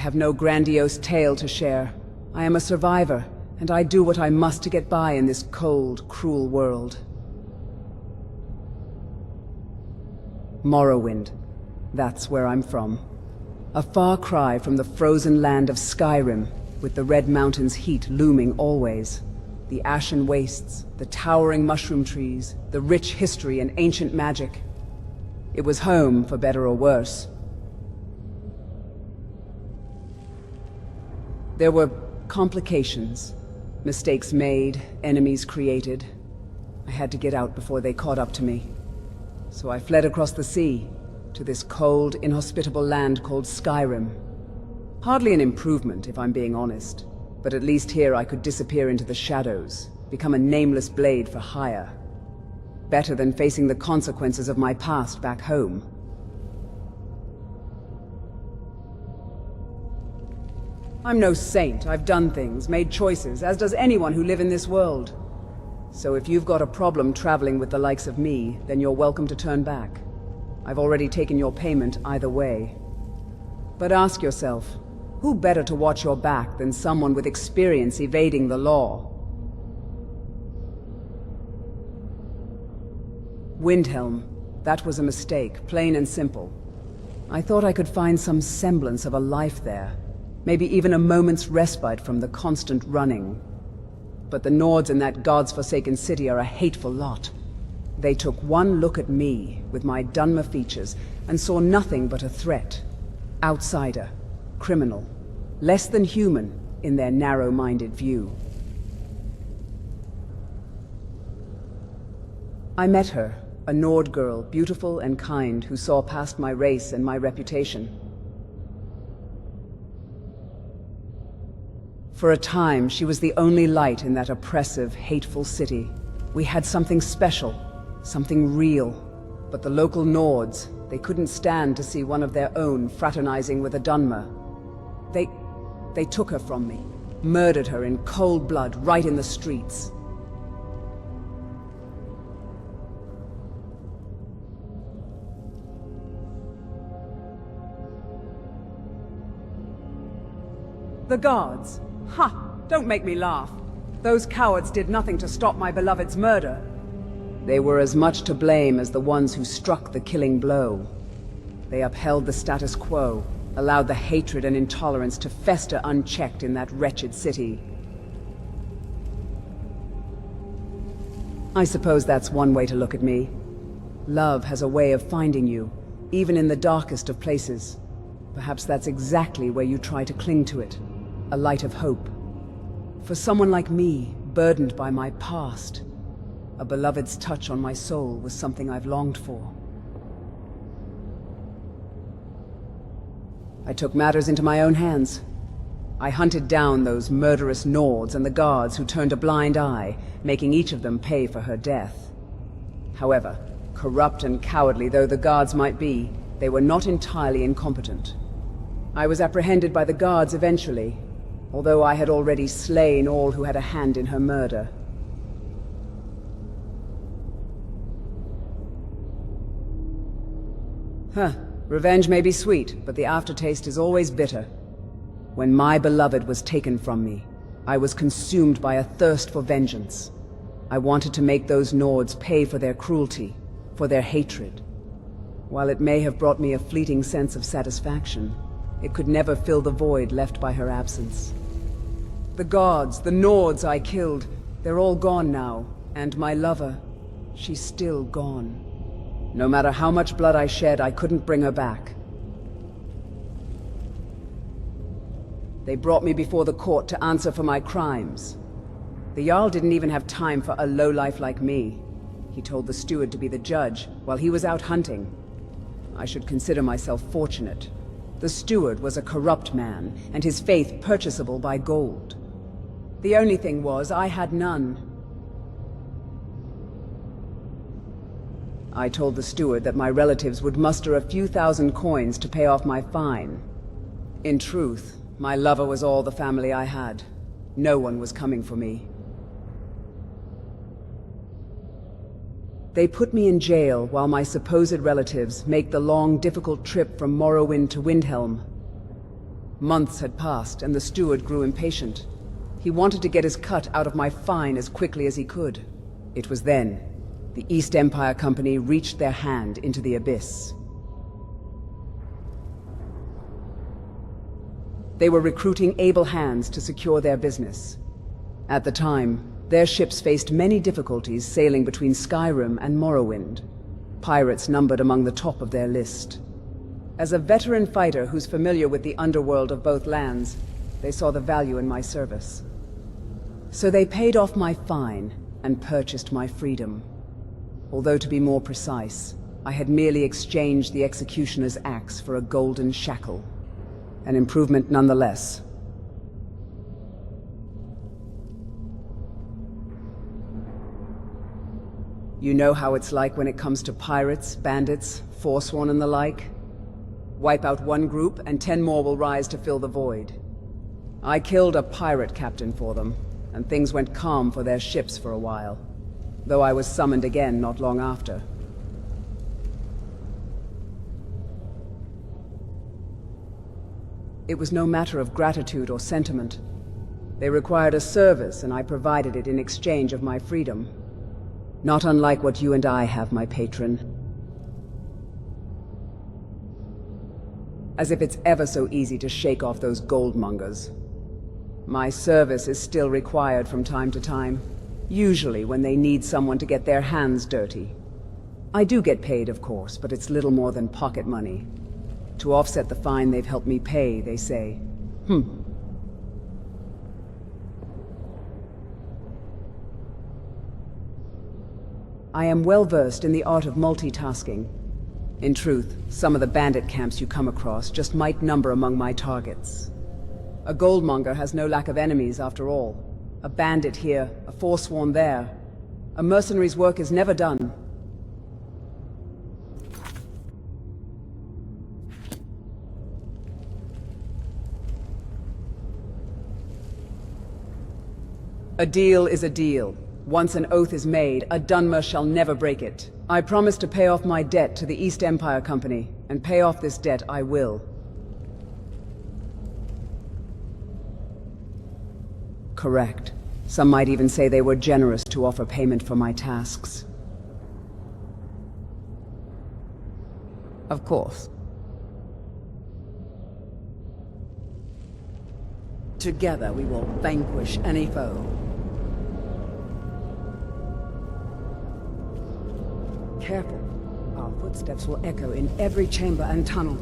have no grandiose tale to share. I am a survivor, and I do what I must to get by in this cold, cruel world. Morrowind. That's where I'm from. A far cry from the frozen land of Skyrim, with the Red Mountains' heat looming always. The ashen wastes, the towering mushroom trees, the rich history and ancient magic. It was home, for better or worse. There were complications. Mistakes made, enemies created. I had to get out before they caught up to me. So I fled across the sea, to this cold, inhospitable land called Skyrim. Hardly an improvement, if I'm being honest. But at least here I could disappear into the shadows, become a nameless blade for hire. Better than facing the consequences of my past back home. I'm no saint. I've done things, made choices, as does anyone who live in this world. So if you've got a problem traveling with the likes of me, then you're welcome to turn back. I've already taken your payment either way. But ask yourself, who better to watch your back than someone with experience evading the law? Windhelm. That was a mistake, plain and simple. I thought I could find some semblance of a life there. Maybe even a moment's respite from the constant running. But the Nords in that God's-forsaken city are a hateful lot. They took one look at me, with my Dunmer features, and saw nothing but a threat. Outsider. Criminal. Less than human, in their narrow-minded view. I met her, a Nord girl, beautiful and kind, who saw past my race and my reputation. For a time, she was the only light in that oppressive, hateful city. We had something special, something real. But the local Nords, they couldn't stand to see one of their own fraternizing with a Dunmer. They took her from me, murdered her in cold blood right in the streets. The guards. Ha! Don't make me laugh. Those cowards did nothing to stop my beloved's murder. They were as much to blame as the ones who struck the killing blow. They upheld the status quo, allowed the hatred and intolerance to fester unchecked in that wretched city. I suppose that's one way to look at me. Love has a way of finding you, even in the darkest of places. Perhaps that's exactly where you try to cling to it. A light of hope. For someone like me, burdened by my past, a beloved's touch on my soul was something I've longed for. I took matters into my own hands. I hunted down those murderous Nords and the guards who turned a blind eye, making each of them pay for her death. However, corrupt and cowardly though the guards might be, they were not entirely incompetent. I was apprehended by the guards eventually, although I had already slain all who had a hand in her murder. Revenge may be sweet, but the aftertaste is always bitter. When my beloved was taken from me, I was consumed by a thirst for vengeance. I wanted to make those Nords pay for their cruelty, for their hatred. While it may have brought me a fleeting sense of satisfaction, it could never fill the void left by her absence. The gods, the Nords I killed, they're all gone now, and my lover, she's still gone. No matter how much blood I shed, I couldn't bring her back. They brought me before the court to answer for my crimes. The Jarl didn't even have time for a lowlife like me. He told the steward to be the judge, while he was out hunting. I should consider myself fortunate. The steward was a corrupt man, and his faith purchasable by gold. The only thing was, I had none. I told the steward that my relatives would muster a few thousand coins to pay off my fine. In truth, my lover was all the family I had. No one was coming for me. They put me in jail while my supposed relatives make the long, difficult trip from Morrowind to Windhelm. Months had passed, and the steward grew impatient. He wanted to get his cut out of my fine as quickly as he could. It was then the East Empire Company reached their hand into the abyss. They were recruiting able hands to secure their business. At the time, their ships faced many difficulties sailing between Skyrim and Morrowind. Pirates numbered among the top of their list. As a veteran fighter who's familiar with the underworld of both lands, they saw the value in my service. So they paid off my fine and purchased my freedom. Although to be more precise, I had merely exchanged the executioner's axe for a golden shackle. An improvement nonetheless. You know how it's like when it comes to pirates, bandits, forsworn and the like? Wipe out one group, and 10 more will rise to fill the void. I killed a pirate captain for them, and things went calm for their ships for a while, though I was summoned again not long after. It was no matter of gratitude or sentiment. They required a service, and I provided it in exchange of my freedom. Not unlike what you and I have, my patron. As if it's ever so easy to shake off those goldmongers. My service is still required from time to time, usually when they need someone to get their hands dirty. I do get paid, of course, but it's little more than pocket money. To offset the fine they've helped me pay, they say. I am well versed in the art of multitasking. In truth, some of the bandit camps you come across just might number among my targets. A goldmonger has no lack of enemies, after all. A bandit here, a forsworn there. A mercenary's work is never done. A deal is a deal. Once an oath is made, a Dunmer shall never break it. I promise to pay off my debt to the East Empire Company, and pay off this debt I will. Correct. Some might even say they were generous to offer payment for my tasks. Of course. Together we will vanquish any foe. Careful. Our footsteps will echo in every chamber and tunnel.